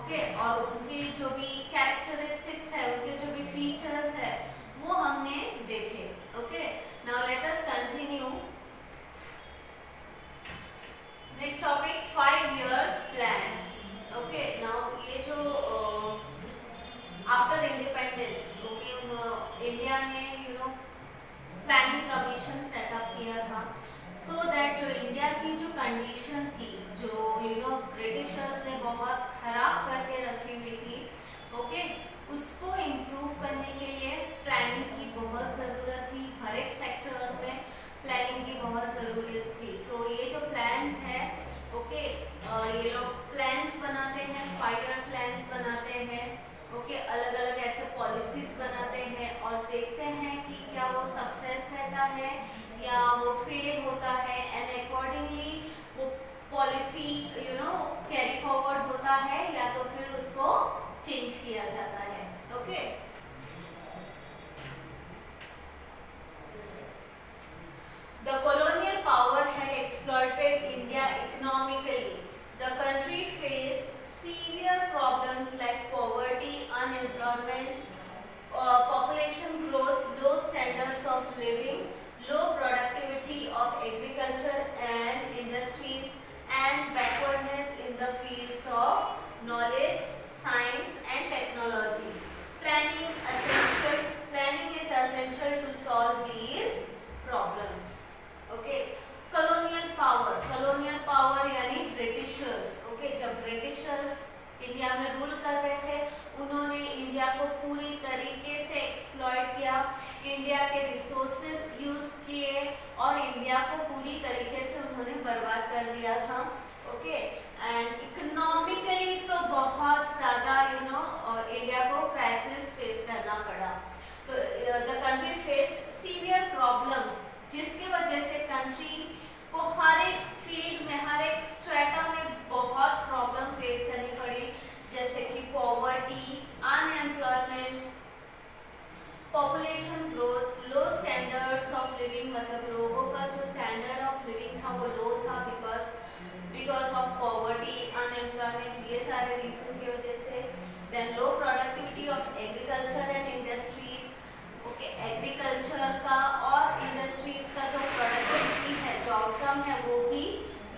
Okay, और उनकी जो भी कैरेक्टरिस्टिक्स है, उनके जो भी फीचर्स है वो हमने देखे। Okay, now let us continue next topic 5 year plans. Okay, now ये जो आफ्टर इंडिपेंडेंस, ओके, इंडिया ने प्लानिंग कमीशन सेटअप किया था सो दैट जो इंडिया की जो कंडीशन थी, जो ब्रिटिशर्स ने बहुत खराब करके रखी हुई थी, ओके, उसको इम्प्रूव करने के लिए प्लानिंग की बहुत ज़रूरत थी। हर एक सेक्टर में प्लानिंग की बहुत ज़रूरत थी। तो ये जो प्लान्स है, ओके, ये लोग प्लान्स बनाते हैं, 5 ईयर प्लान्स बनाते हैं, ओके, अलग अलग ऐसे पॉलिसीज बनाते हैं और देखते हैं कि क्या वो सक्सेस रहता है या वो फेल होता है, एंड अकॉर्डिंगली वो पॉलिसी कैरी फॉरवर्ड होता है या तो फिर उसको चेंज किया जाता है। Okay, The colonial power had exploited India economically. The country faced severe problems like poverty, unemployment, population growth, low standards of living, low productivity of agriculture and industries, and backwardness in the fields of knowledge, science and technology. Planning is essential to solve these problems. Okay, colonial power यानी Britishers. Okay, जब Britishers India में rule कर रहे थे, उन्होंने India को पूरी तरीके से एक्सप्लॉइट किया, इंडिया के रिसोर्सेस यूज किए और इंडिया को पूरी तरीके से उन्होंने बर्बाद कर दिया था। ओके, एंड इकोनॉमिकली तो बहुत ज़्यादा इंडिया को क्राइसिस फेस करना पड़ा। तो the country faced severe problems, जिसकी वजह से कंट्री को हर एक फील्ड में, हर एक स्ट्रेटा में बहुत प्रॉब्लम फेस करनी पड़ी, जैसे कि poverty, unemployment, population growth, low standards of living, मतलब लोगों का जो स्टैंडर्ड ऑफ लिविंग था वो लो था बिकॉज ऑफ पॉवर्टी, अनएम्प्लॉयमेंट, ये सारे रीजन की वजह से। Then low productivity of agriculture and industries. Okay, agriculture का और इंडस्ट्रीज का जो प्रोडक्टिविटी है, जो आउटकम है, वो भी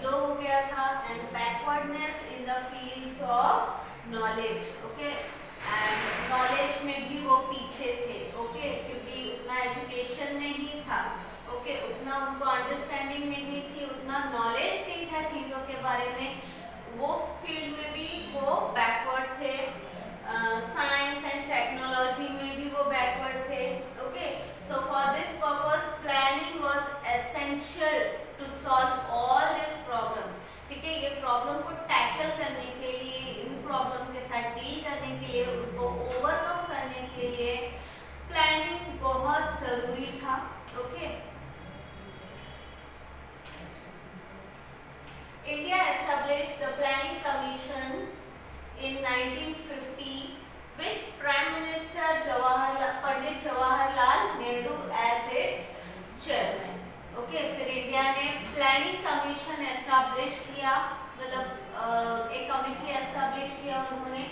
लो हो गया था। And backwardness in the fields of knowledge. Okay, and knowledge में भी वो पीछे थे। ओके, क्योंकि उतना एजुकेशन नहीं था, ओके, उतना उनको अंडरस्टैंडिंग नहीं थी, उतना नॉलेज नहीं था चीज़ों के बारे में, वो फील्ड में भी वो बैकवर्ड थे। साइंस एंड टेक्नोलॉजी में भी वो बैकवर्ड थे। Okay, so for this purpose planning was essential to solve all this problem. ठीक है, ये प्रॉब्लम को टैकल करने के लिए, इन प्रॉब्लम के साथ डील करने के लिए, उसको ओवरकम करने के लिए प्लानिंग बहुत ज़रूरी था। Okay, India established the Planning Commission in 1950 with Prime Minister Pandit Jawaharlal Nehru as its chairman. Okay, फिर इंडिया ने प्लानिंग कमीशन एस्टैब्लिश किया, मतलब एक कमिटी एस्टैब्लिश किया उन्होंने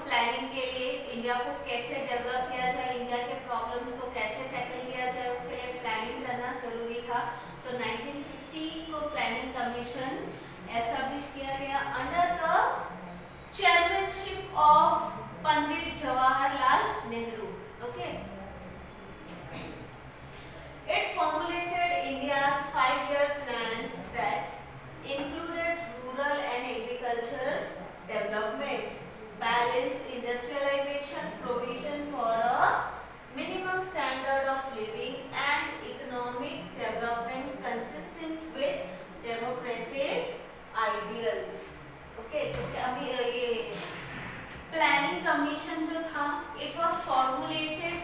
प्लानिंग के लिए, इंडिया को कैसे डेवलप किया जाए, इंडिया के प्रॉब्लम्स को कैसे टैकल किया जाए, उसके लिए प्लानिंग करना ज़रूरी था। तो 1950 को प्लानिंग कमीशन एस्टैब्लिश किया गया under the chairmanship of Pandit Jawaharlal Nehru. Okay, it formulated India's 5-year plans that included rural and agriculture development, balanced industrialization, provision for a minimum standard of living and economic development consistent with democratic ideals. Okay, तो अभी ये planning commission जो था, it was formulated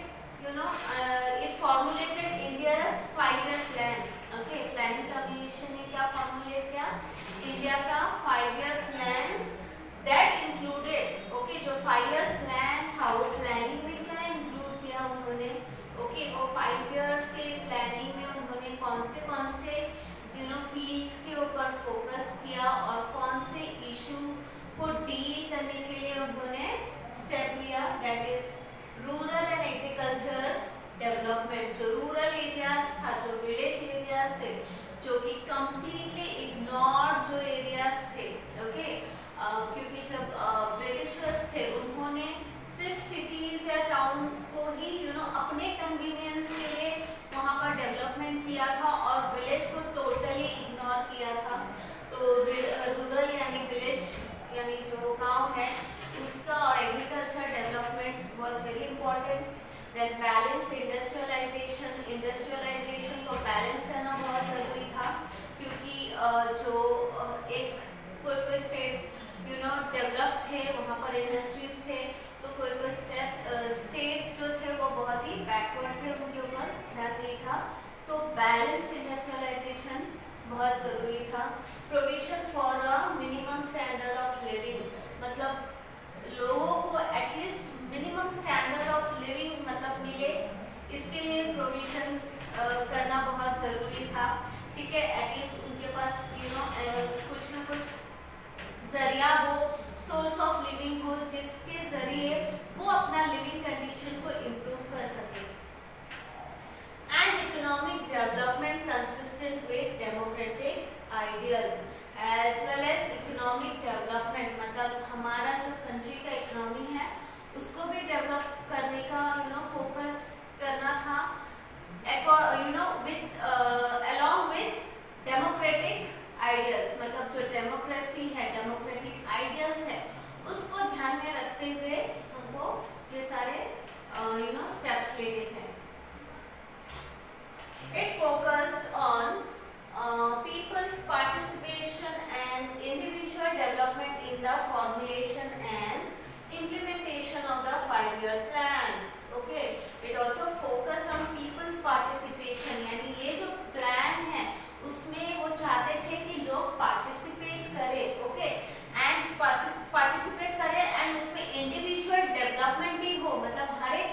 it formulated India's 5-year plan. Okay, planning commission ने क्या formulate किया, India का 5-year plans that included, okay, जो 5-year plan था वो प्लानिंग में क्या इंक्लूड किया उन्होंने। ओके, वो 5-year के प्लानिंग में उन्होंने कौन से फील्ड के ऊपर फोकस किया और कौन से इशू को डील करने के लिए उन्होंने स्टेप लिया, that is rural and agriculture development. जो रूरल एरियाज था, जो विलेज एरियाज थे, जो कि कंप्लीटली इग्नोर्ड जो एरियाज थे, ओके, क्योंकि जब ब्रिटिशर्स थे उन्होंने सिर्फ सिटीज या टाउन्स को ही अपने कन्वीनियंस के लिए वहाँ पर डेवलपमेंट किया था और विलेज को टोटली इग्नोर किया था। तो रूरल यानी विलेज यानी जो गांव है उसका और agriculture development was very important. Then balance industrialisation, industrialisation को बैलेंस करना बहुत ज़रूरी था, क्योंकि जो एक कोई स्टेट्स डेवलप थे, वहाँ पर इंडस्ट्रीज थे, तो कोई स्टेट्स जो थे वो बहुत ही बैकवर्ड थे, उनके ऊपर ध्यान नहीं था। तो बैलेंस्ड इंडस्ट्रियलाइजेशन बहुत ज़रूरी था। Provision for a minimum standard of living, मतलब लोगों को at least minimum standard of living मतलब मिले, इसके लिए प्रोविजन करना बहुत ज़रूरी था। ठीक है, एटलीस्ट उनके पास कुछ ना कुछ जरिया हो, सोर्स ऑफ लिविंग हो, जिसके जरिए वो अपना लिविंग कंडीशन को इम्प्रूव कर सके। And economic development consistent with democratic ideals as well as economic development, मतलब हमारा जो कंट्री का इकोनॉमी है उसको भी डेवलप करने का फोकस करना था, with along with democratic ideals, मतलब जो डेमोक्रेसी है, डेमोक्रेटिक आइडियल्स है, उसको ध्यान में रखते हुए हमको ये सारे स्टेप्स लेने थे। It focused on people's participation and individual development in the formulation and implementation of the 5-year plans. Okay, it also focused on people's participation, यानी ये जो प्लान है उसमें वो चाहते थे कि लोग पार्टिसिपेट करें, ओके, एंड पार्टिसिपेट करें एंड उसमें इंडिविजुअल डेवलपमेंट भी हो, मतलब हर एक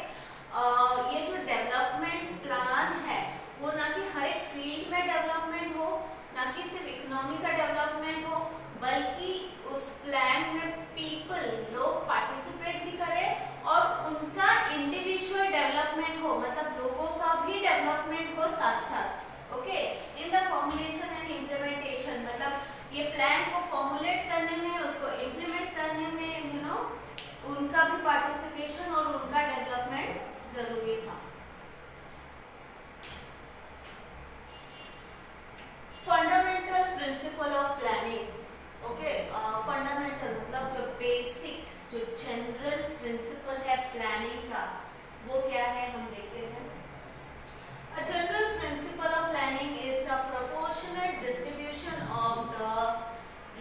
ये जो डेवलपमेंट प्लान है वो ना कि हर एक फील्ड में डेवलपमेंट हो, ना कि सिर्फ इकोनॉमी का डेवलपमेंट हो, बल्कि उस प्लान में पीपल लोग पार्टिसिपेट भी करें और उनका इंडिविजुअल डेवलपमेंट हो, मतलब लोगों का भी डेवलपमेंट हो साथ साथ। Okay, in the formulation and implementation, मतलब ये प्लान को फॉर्मुलेट करने में, उसको इम्प्लीमेंट करने में उनका भी पार्टिसिपेशन और उनका डेवलपमेंट जरूरी था। Fundamental principle of planning, okay, fundamental मतलब जो बेसिक, जो जनरल प्रिंसिपल है प्लानिंग का, वो क्या है हम देखते हैं। A general principle of planning is the proportionate distribution of the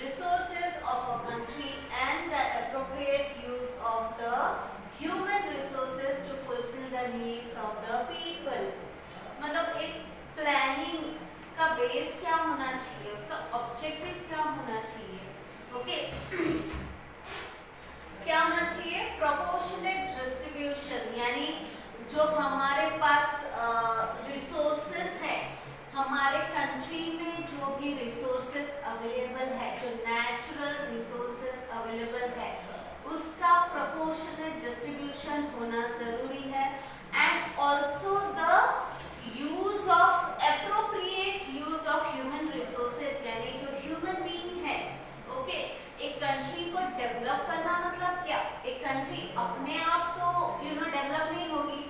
resources of a country and the appropriate use of the human resources to fulfill the needs of the people. मतलब एक planning का base क्या होना चाहिए, उसका objective क्या होना चाहिए, ओके, क्या होना चाहिए, प्रोपोर्शनेट डिस्ट्रीब्यूशन, यानी जो हमारे पास रिसोर्सेस है, हमारे कंट्री में जो भी रिसोर्सेस अवेलेबल है, जो नेचुरल रिसोर्सेस अवेलेबल है, उसका प्रोपोर्शनेट डिस्ट्रीब्यूशन होना जरूरी है। And also the use of appropriate use of human resources, यानी जो ह्यूमन बीइंग है, ओके, एक कंट्री को डेवलप करना मतलब क्या, एक कंट्री अपने आप तो डेवलप नहीं होगी,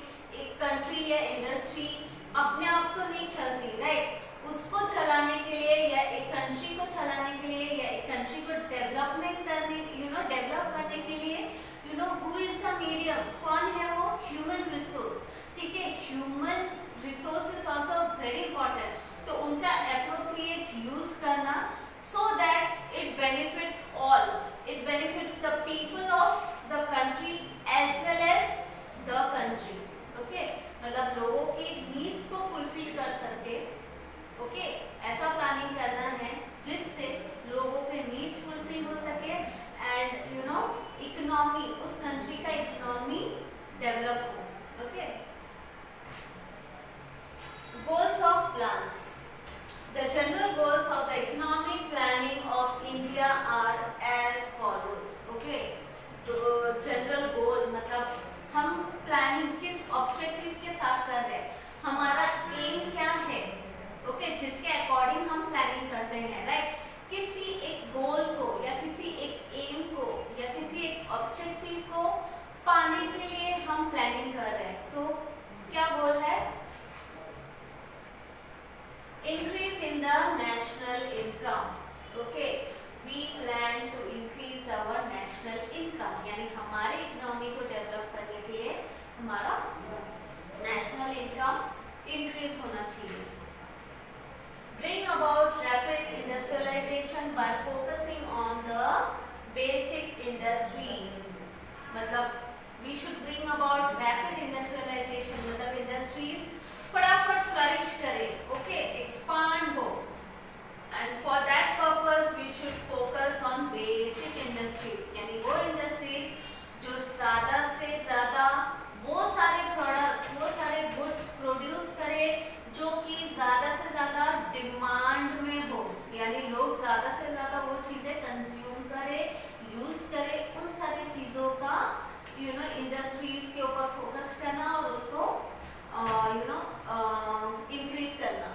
एक कंट्री या इंडस्ट्री अपने आप तो नहीं चलती, राइट, उसको चलाने के लिए या एक कंट्री को चलाने के लिए या एक कंट्री को डेवलपमेंट करने डेवलप करने के लिए हु इज द मीडियम, कौन है वो, ह्यूमन रिसोर्स, ठीक है, human resource is also very important, तो उनका एप्रोप्रिएट यूज करना so that it benefits all, it benefits the people of the country as well as the country, okay, मतलब लोगों की नीड्स को फुलफिल कर सके, ओके, ऐसा प्लानिंग करना है जिससे लोगों के नीड्स फुलफिल हो सके एंड इकोनॉमी, उस कंट्री का इकोनॉमी डेवलप हो, okay. Goals of plans, the general goals of the economic planning of India are as follows, okay, increase in the national income. Okay, we plan to increase our national income, यानी हमारे economy को develop करने के लिए हमारा national income increase होना चाहिए. Bring about rapid industrialization by focusing on the basic industries. मतलब we should bring about rapid industrialization, मतलब industries फटाफट फ्लरिश करे, ओके, एक्सपांड हो. And for that purpose we should focus on basic industries, यानी वो industries जो ज़्यादा से ज़्यादा वो सारे प्रोडक्ट्स, वो सारे गुड्स प्रोड्यूस करे जो कि ज़्यादा से ज़्यादा डिमांड में हो, यानी लोग ज़्यादा से ज़्यादा वो चीज़ें कंज्यूम करे, यूज़ करे. उन सारी चीज़ों का इंडस्ट्रीज के ऊपर फोकस करना और उसको increase करना.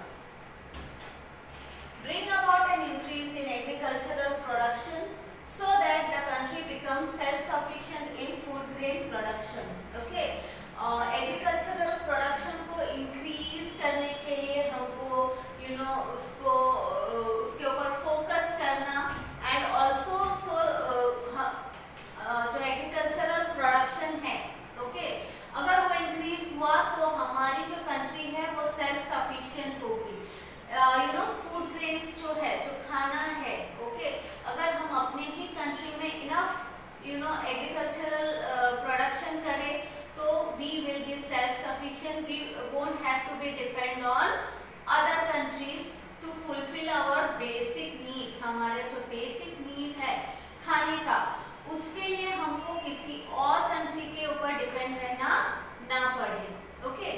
Bring about an increase in agricultural production so that the country becomes self-sufficient in food grain production. Okay, agricultural production को increase करने के लिए हमको उसको उसके ऊपर फोकस करना and also जो agricultural production है, okay, अगर वो इंक्रीज हुआ तो हमारी जो कंट्री है वो सेल्फ सफिशिएंट होगी. फूड ग्रेन्स जो है, जो खाना है, ओके, अगर हम अपने ही कंट्री में इनफ एग्रीकल्चरल प्रोडक्शन करें तो we will be self sufficient. We won't have to be depend on other countries to fulfil our basic needs. हमारे जो बेसिक नीड है खाने का, उसके लिए हमको किसी और कंट्री के ऊपर डिपेंड रहना ना पड़े. Okay,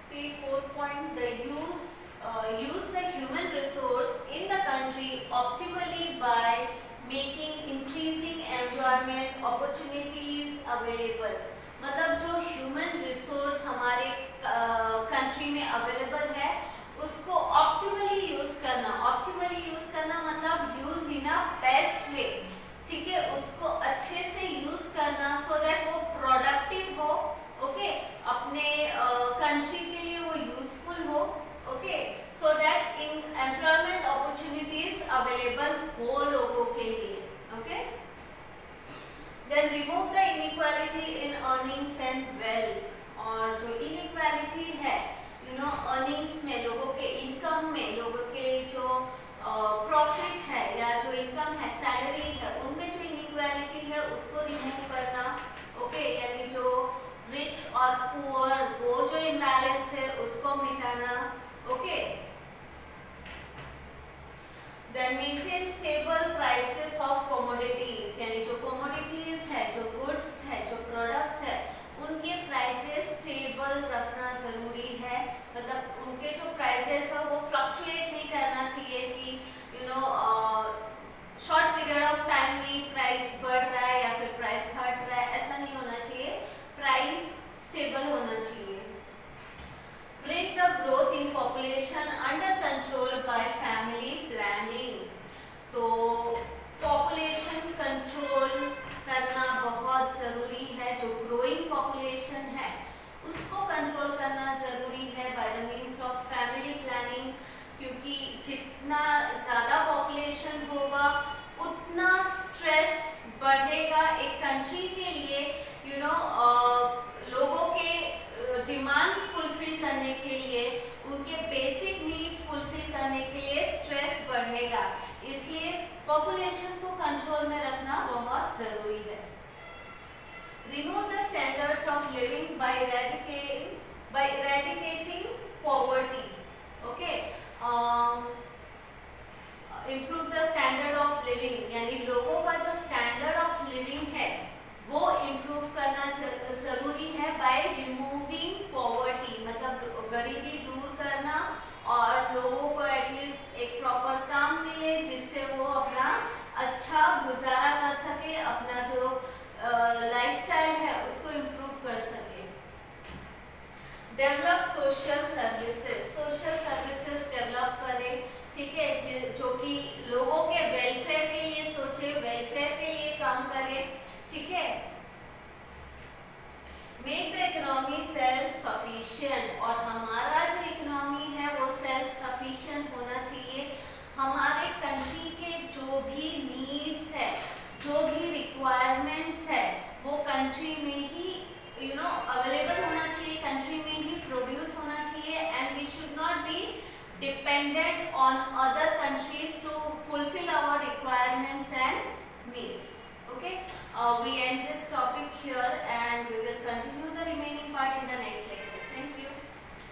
see fourth point, the use the human resource in the country optimally by making increasing employment opportunities available. मतलब जो ह्यूमन रिसोर्स हमारे कंट्री में अवेलेबल है उसको ऑप्टिमली यूज करना. ऑप्टिमली यूज करना मतलब use in a best way, ठीक है, उसको अच्छे से यूज करना सो दैट वो प्रोडक्टिव हो, ओके, अपने कंट्री के लिए वो यूजफुल हो, ओके, सो दैट इन एम्प्लॉयमेंट अपॉर्चुनिटीज अवेलेबल हो लोगों के लिए. Okay, then remove the inequality in earnings and wealth. और जो इनइक्वालिटी है अर्निंग्स में, लोगों के इनकम में, लोगों के जो प्रॉफिट है या जो इनकम है, सैलरी है, उनमें जो इनइक्वालिटी है उसको रिमूव करना. ओके, यानी जो रिच और पुअर वो जो इम्बैलेंस है उसको मिटाना. Okay, then maintain stable prices of commodities, यानी जो कमोडिटीज है, जो गुड्स है, जो प्रोडक्ट्स है, उनके प्राइसेस स्टेबल रखना जरूरी है. मतलब उनके जो प्राइसेस है वो फ्लक्चुएट नहीं करना चाहिए कि शॉर्ट पीरियड ऑफ टाइम में प्राइस बढ़ रहा है या फिर प्राइस घट रहा है, ऐसा नहीं होना चाहिए. प्राइस स्टेबल होना चाहिए. Bring the growth in population under control by family planning. तो पॉपुलेशन कंट्रोल करना बहुत ज़रूरी है. जो ग्रोइंग पॉपुलेशन है उसको कंट्रोल करना ज़रूरी है by the means of family planning, क्योंकि जितना ज़्यादा पॉपुलेशन होगा उतना स्ट्रेस बढ़ेगा एक कंट्री के लिए. लोगों के डिमांड्स फुलफिल करने के लिए, उनके बेसिक नीड्स फुलफिल करने के लिए स्ट्रेस बढ़ेगा. इसलिए पॉपुलेशन को कंट्रोल में रखना बहुत ज़रूरी है. Remove the standards of living by eradicating poverty. Okay, improve the standard of living, यानी लोगों का जो standard of living है वो improve करना जरूरी है by removing poverty. मतलब गरीबी दूर करना और लोगों को एटलीस्ट एक प्रॉपर काम मिले जिससे वो अपना अच्छा गुजारा कर सके, अपना जो लाइफस्टाइल है उसको इम्प्रूव कर सके. डेवलप सोशल सर्विसेज डेवलप करें, ठीक है, जो कि लोगों के वेलफेयर के लिए सोचे, वेलफेयर के लिए काम करे, ठीक है. Make the economy self sufficient. dependent on other countries to fulfill our requirements